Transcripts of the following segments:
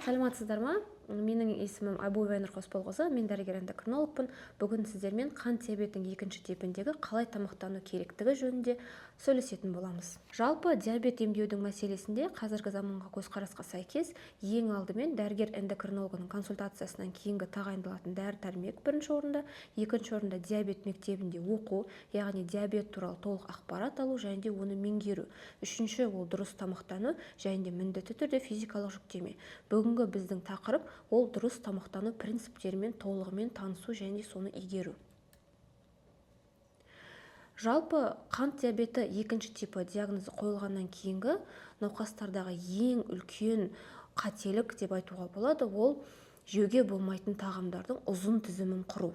Саламатсыздар ма? Менің есімім Айбуова Айнұр Қосболғызы, мен дәрігер-эндокринологпын. Бүгін сіздермен қант диабетінің екінші типіндегі қалай тамақтану керектігі жөнінде сөйлесетін боламыз. Жалпы диабет емдеудің мәселесінде қазіргі заманға көзқарасқа сәйкес ең алдымен дәрігер-эндокринологының консультациясынан кейінгі тағайындалатын дәрі-дәрмек бірінші орында, екінші орында диабет мектебінде оқу, яғни диабет туралы толық ақпарат алу және де оны меңгеру. Үшінші ол дұрыс тамақтану және де міндетті түрде физикалық жүктеме. Бүгінгі біздің тақырып ол дұрыс тамақтану принциптерімен толығымен танысу және соны игеру. Жалпы қант диабеті екінші типі диагнозы қойылғаннан кейінгі науқастардағы ең үлкен қателік деп айтуға болады, ол жеуге болмайтын тағамдардың ұзын тізімін құру.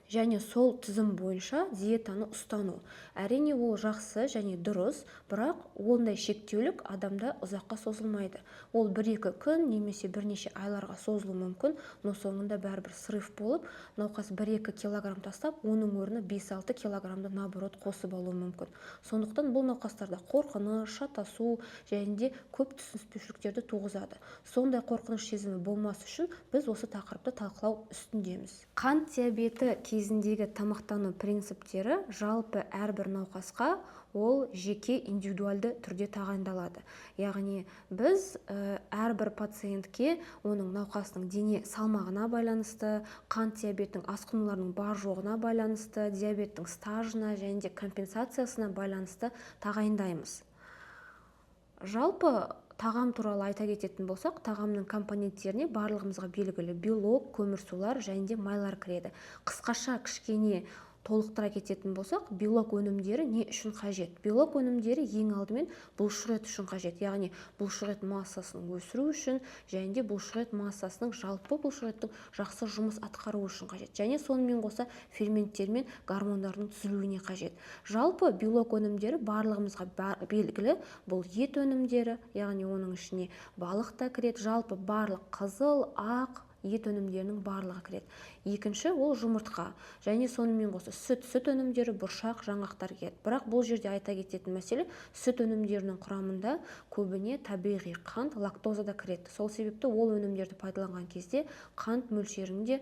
Және сол тізім бойынша диетаны ұстану. Әрине ол жақсы және дұрыс, бірақ ондай шектеулік адамда ұзаққа созылмайды. Ол 1-2 күн немесе бірнеше айларға созылуы мүмкін, но соңында бәрібір срыв болып, науқас 1-2 килограмм тастап, оның орнына 5-6 килограммды наоборот қосып алуы мүмкін. Сондықтан бұл науқастарда қорқыныш, шатасу және де көп түсініспеушіліктерді туғызады. Сондай қорқыныш сезімі болмас үшін біз осы тақырыпты талқылау үстіндеміз. Қант диабеті кезіндегі тамақтану принциптері жалпы әрбір науқасқа ол жеке индивидуалды түрде тағайындалады. Яғни біз әрбір пациентке оның науқасының дене салмағына байланысты, қант диабетінің асқынуларының бар жоғына байланысты, диабеттің стажына және де компенсациясына байланысты тағайындаймыз. Жалпы тағам туралы айта кететін болсақ, тағамның компоненттеріне барлығымызға белгілі белок, көмірсулар және де майлар кіреді. Қысқаша кішкене толықтыра кететін болсақ, белок өнімдері не үшін қажет? Белок өнімдері ең алдымен бұлшықет үшін қажет, яғни бұлшықет массасын өсіру үшін және де бұлшықет массасының жалпы бұлшықеттің жақсы жұмыс атқаруы үшін қажет. Және сонымен қоса ферменттер мен гормондардың түзілуіне қажет. Жалпы белок өнімдері барлығымызға белгілі, бұл ет өнімдері, яғни оның ішіне балық та кіреді, жалпы барлық қызыл, ақ ет өнімдерінің барлығы кіреді. Екінші ол жұмыртқа және сонымен қоса сүт өнімдері, бұршақ, жаңғақтар кіреді. Бірақ бұл жерде айта кететін мәселе, сүт өнімдерінің құрамында көбіне табиғи қант, лактоза да кіреді. Сол себепті ол өнімдерді пайдаланған кезде қант мөлшерінде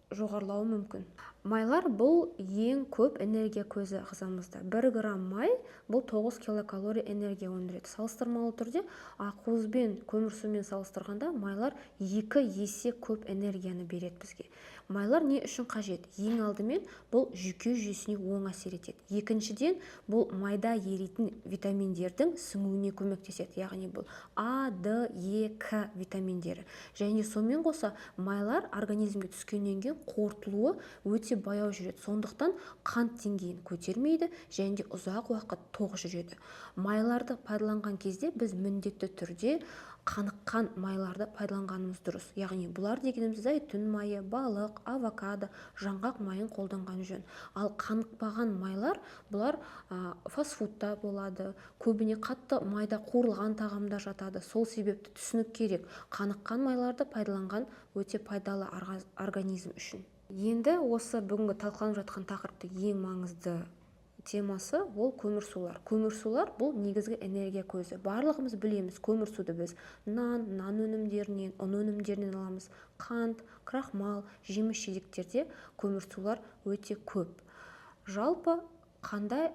жоғарылауы мүмкін. Майлар бұл ең көп энергия көзі ағзамызда. 1 грамм май бұл 9 килокалория энергия өндіреді. Салыстырмалы түрде ақуыз бен көмірсумен салыстырғанда майлар 2 есе көп энергияны береді бізге. Майлар не үшін қажет? Ең алдымен бұл жүйке жүйесіне оң әсер етеді. Екіншіден бұл майда еритін витаминдердің сіңуіне көмектеседі. Яғни бұл А, Д, Е, К витаминдері. Және сонымен қоса майлар организмге түскеннен кейін қорытылуы өте баяу жүреді. Сондықтан қант деңгейін көтермейді және де ұзақ уақыт тоқ жүреді. Майларды пайдаланған кезде біз міндетті түрде қаныққан майларды пайдаланғанымыз дұрыс. Яғни бұлар дегеніміз зәйтүн майы, балық, авокадо, жаңғақ майын қолданған жөн. Ал қанықпаған майлар бұлар фастфудта болады, көбіне қатты майда қуырылған тағамда жатады. Сол себепті түсінік керек. Қаныққан майларды пайдаланған өте пайдалы организм үшін. Енді осы бүгінгі талқыланып жатқан тақырыпты ең маңызды темасы ол көмірсулар. Көмірсулар бұл негізгі энергия көзі. Барлығымыз білеміз, көмірсуды біз нан өнімдерінен, ұн өнімдерінен аламыз. Қант, крахмал, жеміс-жидектерде көмірсулар өте көп. Жалпы қандай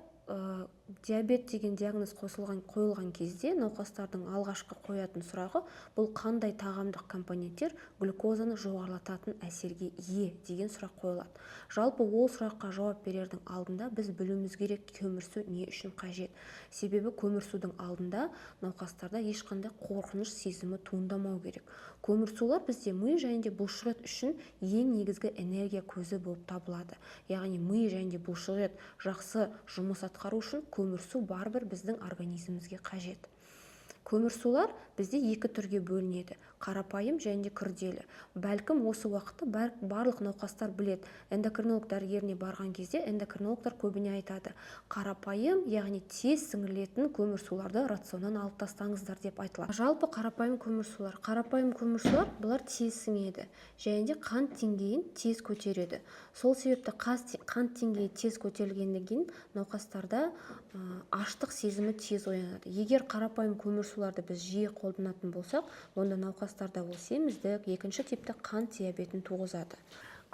диабет деген диагноз қойылған кезде науқастардың алғашқы қоятын сұрағы бұл қандай тағамдық компоненттер глюкозаны жоғарылататын әсерге ие деген сұрақ қойылады. Жалпы ол сұраққа жауап берердің алдында біз білуіміз керек көмірсу не үшін қажет. Себебі көмірсудың алдында науқастарда ешқандай қорқыныш сезімі туындамау керек. Көмірсулар бізде ми және де бұлшықет үшін ең негізгі энергия көзі болып табылады. Яғни ми және де бұлшықет жақсы жұмыс атқару үшін көмірсу барбір біздің организмімізге қажет. Көмірсулар бізде екі түрге бөлінеді, қарапайым және күрделі. Бәлкім осы уақытта барлық науқастар біледі. Эндокринолог дәрігеріне барған кезде эндокринологтар көбіне айтады: қарапайым, яғни тез сіңірілетін көмірсуларды рационнан алып тастаңыздар деп айтылады. Жалпы қарапайым көмірсулар бұлар тез сіңеді және де қант деңгейін тез көтереді. Сол себепті қант деңгейі тез көтерілгеннен кейін науқастарда аштық сезімі тез оянады. Егер қарапайым көмірсулар көмірсуларды біз жиі қолданатын болсақ, онда науқастарда ол семіздік, екінші типті қант диабетін туғызады.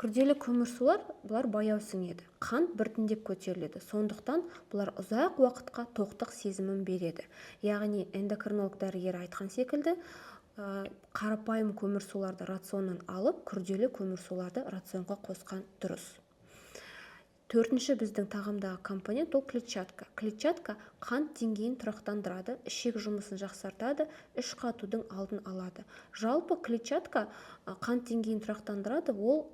Күрделі көмірсулар бұлар баяу сіңеді, қант біртіндеп көтеріледі, сондықтан бұлар ұзақ уақытқа тоқтық сезімін береді. Яғни эндокринолог дәрігері айтқан секілді, қарапайым көмірсуларды рационнан алып, күрделі көмірсуларды рационға қосқан дұрыс. Төртінші біздің тағамдағы компонент ол клетчатка. Клетчатка қант деңгейін тұрақтандырады, ішек жұмысын жақсартады, іш қатудың алдын алады. Жалпы клетчатка қант деңгейін тұрақтандырады, ол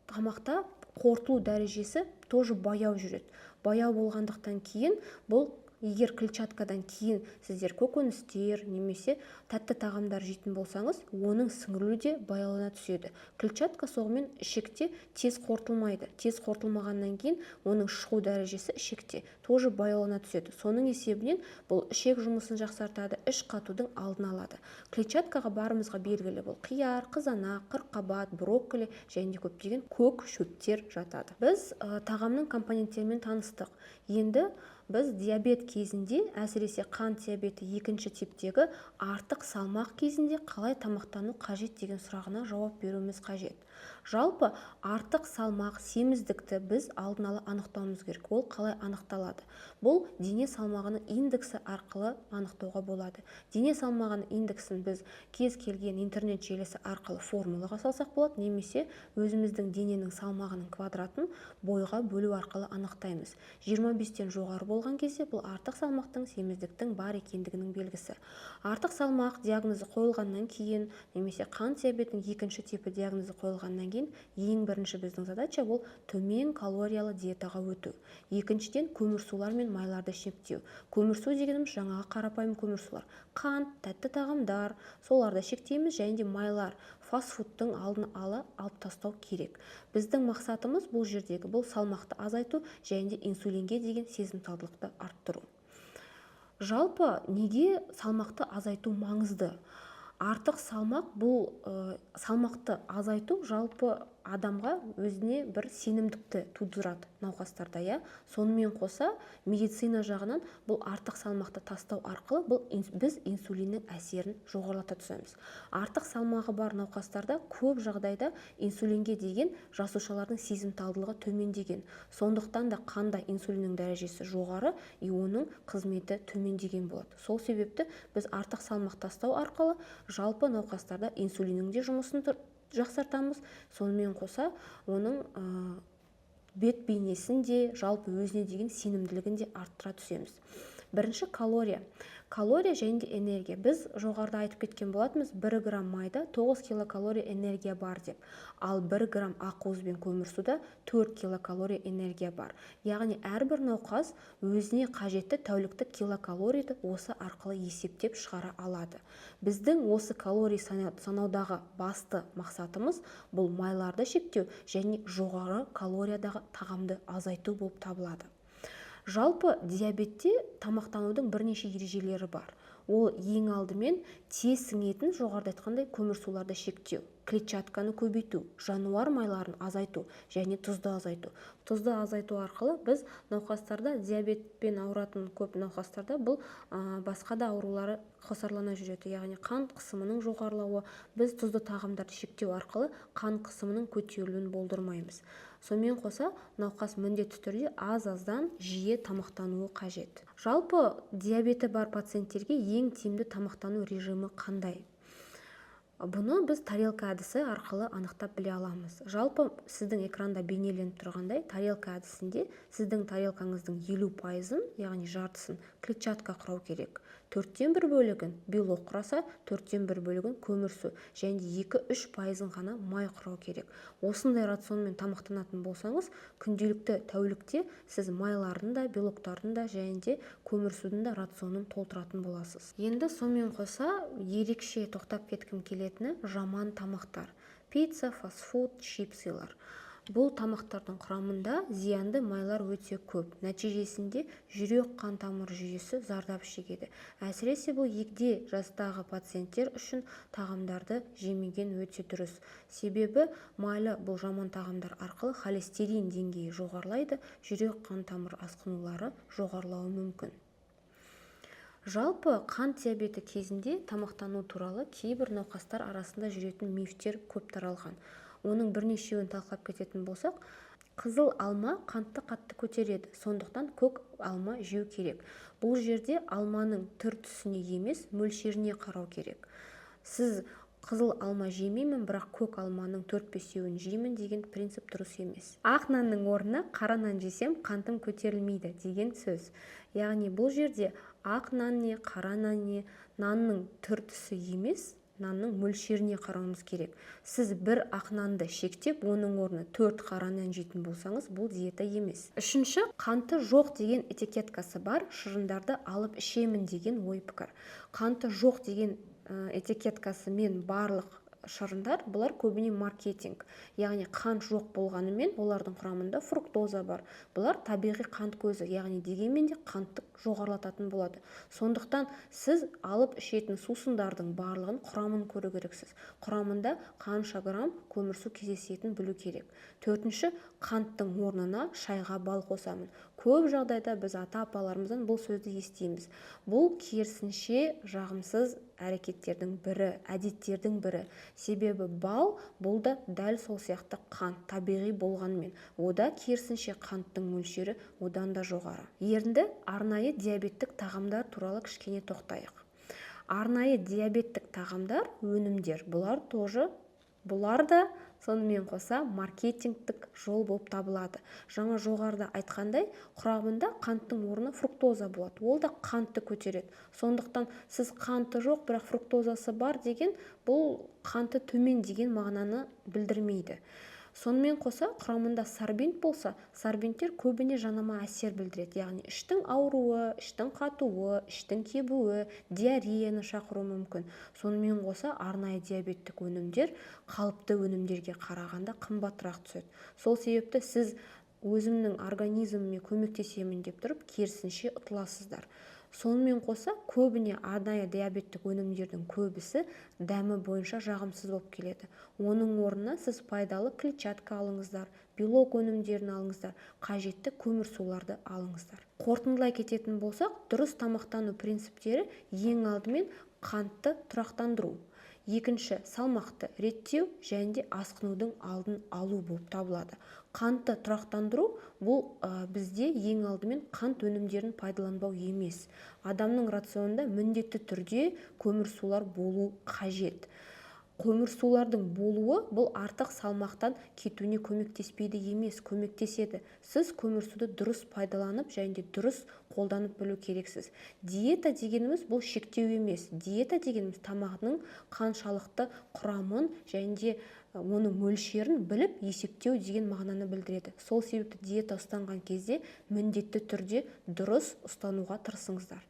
тамақта қорытылу дәрежесі тоже баяу жүреді. Баяу болғандықтан кейін бұл егер клетчаткадан кейін сіздер көкөністер немесе тәтті тағамдар жейтін болсаңыз, оның сіңірілуі де баяулана түседі. Клетчатка соғымен ішекте тез қорытылмайды. Тез қорытылмағаннан кейін оның шығу дәрежесі ішекте тоже баяулана түседі. Соның есебінен бұл ішек жұмысын жақсартады, іш қатудың алдын алады. Клетчаткаға барымызға белгілі бұл қияр, қызанақ, қырыққабат, брокколи және көптеген көк шөптер жатады. Біз тағамның компоненттерімен таныстық. Енді біз диабет кезінде, әсіресе қант диабеті екінші типтегі артық салмақ кезінде қалай тамақтану қажет деген сұрағына жауап беруіміз қажет. Жалпы артық салмақ, семіздікті біз алдын ала анықтауымыз керек. Ол қалай анықталады? Бұл дене салмағының индексі арқылы анықтауға болады. Дене салмағының индексін біз кез келген интернет желісі арқылы формулаға салсақ болады, немесе өзіміздің дененің салмағының квадратын бойға бөлу арқылы анықтаймыз. 25-тен жоғары болған кезде бұл артық салмақтың, семіздіктің бар екендігінің белгісі. Артық салмақ диагнозы қойылғаннан кейін, немесе қант диабетінің екінші типі диагнозы қойылғаннан кейін, ең бірінші біздің задача ол төмен калориялы диетаға өту. Екіншіден көмірсулар мен майларды шектеу. Көмірсу дегеніміз жаңағы қарапайым көмірсулар. Қант, тәтті тағамдар, соларды шектейміз, және де майлар, фастфудтың алдын ала алып тастау керек. Біздің мақсатымыз бұл жердегі бұл салмақты азайту және де инсулинге деген сезімталдылықты арттыру. Жалпы неге салмақты азайту маңызды? Артық салмақ бұл салмақты азайту жалпы адамға өзіне бір сенімдікті тудырады науқастарда, иә. Сонымен қоса медицина жағынан бұл артық салмақты тастау арқылы біз инсулиннің әсерін жоғарылата түсеміз. Артық салмағы бар науқастарда көп жағдайда инсулинге деген жасушалардың сезімталдылығы төмендеген. Сондықтан да қанда инсулиннің дәрежесі жоғары, оның қызметі төмендеген болады. Сол себепті біз артық салмақ тастау арқылы жалпы науқастарда инсулиннің де жұмысын жақсартамыз. Сонымен қоса оның бет бейнесін де, жалпы өзіне деген сенімділігін де арттыра түсеміз. Бірінші калория. Калория және де энергия. Біз жоғарыда айтып кеткен болатынбыз, 1 грамм майда 9 килокалория энергия бар деп. Ал 1 грамм ақуыз бен көмірсуда 4 килокалория энергия бар. Яғни әрбір науқас өзіне қажетті тәуліктік килокалорияды осы арқылы есептеп шығара алады. Біздің осы калорий санаудағы басты мақсатымыз бұл майларды шектеу және жоғары калориядағы тағамды азайту болып табылады. Жалпы диабетте тамақтанудың бірнеше ережелері бар. Ол ең алдымен тез сіңетін, жоғарыда айтқандай, көмірсуларды шектеу, клетчатканы көбейту, жануар майларын азайту және тұзды азайту. Тұзды азайту арқылы біз науқастарда, диабетпен ауыратын көп науқастарда бұл басқа да аурулары қосарлана жүреді. Яғни қан қысымының жоғарылауы, біз тұзды тағамдарды шектеу арқылы қан қысымының көтерілуін болдырмаймыз. Сонымен қоса науқас міндетті түрде аз-аздан жиі тамақтануы қажет. Жалпы диабеті бар пациенттерге ең тиімді тамақтану режимі қандай? Бұны біз тарелка әдісі арқылы анықтап біле аламыз. Жалпы сіздің экранда бейнеленіп тұрғандай, тарелка әдісінде сіздің тарелкаңыздың 50%-ын, яғни жартысын клетчатка құрау керек. 4/1 бөлігін белок құраса, 4/1 бөлігін көмірсу және 2-3% ғана май құрау керек. Осындай рационмен тамақтанатын болсаңыз, күнделікті тәулікте сіз майлардың да, белоктардың да және де көмірсудың да рационын толтыратын боласыз. Енді сонымен қоса ерекше тоқтап кеткім келетіні жаман тамақтар. Пицца, фастфуд, чипсилар. Бұл тамақтардың құрамында зиянды майлар өте көп. Нәтижесінде жүрек қан тамыр жүйесі зардап шегеді. Әсіресе бұл егде жастағы пациенттер үшін тағамдарды жемеген өте дұрыс. Себебі майлы бұл жаман тағамдар арқылы холестерин деңгейі жоғарылайды, жүрек қан тамыр асқынулары жоғарылауы мүмкін. Жалпы қант диабеті кезінде тамақтану туралы кейбір науқастар арасында жүретін мифтер көп таралған. Оның бірнешеуін талқылап кететін болсақ, қызыл алма қантты қатты көтереді, сондықтан көк алма жеу керек. Бұл жерде алманың түр-түсіне емес, мөлшеріне қарау керек. Сіз қызыл алма жемеймін, бірақ көк алманың 4-5-еуін жеймін деген принцип дұрыс емес. Ақ нанның орнына қара нан жесем, қантым көтерілмейді деген сөз. Яғни бұл жерде ақ нан не, қара нан не, нанның түр-түсі емес, нанның мөлшеріне қарауымыз керек. Сіз бір ақ нанды шектеп, оның орнына 4 қара нан жейтін болсаңыз, бұл диета емес. Үшінші, қанты жоқ деген этикеткасы бар, шырындарды алып ішемін деген ой пікір. Қанты жоқ деген этикеткасы мен барлық шырындар, бұлар көбіне маркетинг. Яғни қант жоқ болғанымен, олардың құрамында фруктоза бар. Бұлар табиғи қант көзі, яғни дегенмен де қантты жоғарылататын болады. Сондықтан сіз алып ішетін сусындардың барлығын құрамын көру керексіз. Құрамында қанша грамм көмірсу кездесетінін білу керек. Төртінші, қанттың орнына шайға бал қосамын. Көп жағдайда біз ата-апаларымыздан бұл сөзді естиміз. Бұл керісінше жағымсыз әрекеттердің бірі, әдеттердің бірі. Себебі бал бұл да дәл сол сияқты қант, табиғи болғанымен, ода керісінше қанттың мөлшері одан да жоғары. Енді арнайы диабеттік тағамдар туралы кішкене тоқтайық. Арнайы диабеттік тағамдар, өнімдер, бұлар да сонымен қоса маркетингтік жол болып табылады. Жаңа жоғарыда айтқандай, құрамында қанттың орны фруктоза болады. Ол да қантты көтереді. Сондықтан сіз қанты жоқ, бірақ фруктозасы бар деген, бұл қанты төмен деген мағынаны білдірмейді. Сонымен қоса құрамында сорбент болса, сорбенттер көбіне жанама әсер білдіреді. Яғни іштің ауруы, іштің қатуы, іштің кебуі, диареяны шақыруы мүмкін. Сонымен қоса арнайы диабеттік өнімдер қалыпты өнімдерге қарағанда қымбатырақ түседі. Сол себепті сіз өзімнің организміме көмектесемін деп тұрып, керісінше ұтыласыздар. Сонымен қоса көбіне арнайы диабеттік өнімдердің көбісі дәмі бойынша жағымсыз болып келеді. Оның орнына сіз пайдалы клетчатка алыңыздар, белок өнімдерін алыңыздар, қажетті көмірсуларды алыңыздар. Қорытындылай кететін болсақ, дұрыс тамақтану принциптері ең алдымен қантты тұрақтандыру. Екінші, салмақты реттеу және де асқынудың алдын алу болып табылады. Қантты тұрақтандыру бұл бізде ең алдымен қант өнімдерін пайдаланбау емес. Адамның рационында міндетті түрде көмірсулар болу қажет. Көмірсулардың болуы бұл артық салмақтан кетуіне көмектеспейді емес, көмектеседі. Сіз көмірсуды дұрыс пайдаланып және де дұрыс қолданып білу керексіз. Диета дегеніміз бұл шектеу емес. Диета дегеніміз тамағының қаншалықты құрамын және де оның мөлшерін біліп есептеу деген мағынаны білдіреді. Сол себепті диета ұстанған кезде міндетті түрде дұрыс ұстануға тырысыңыздар.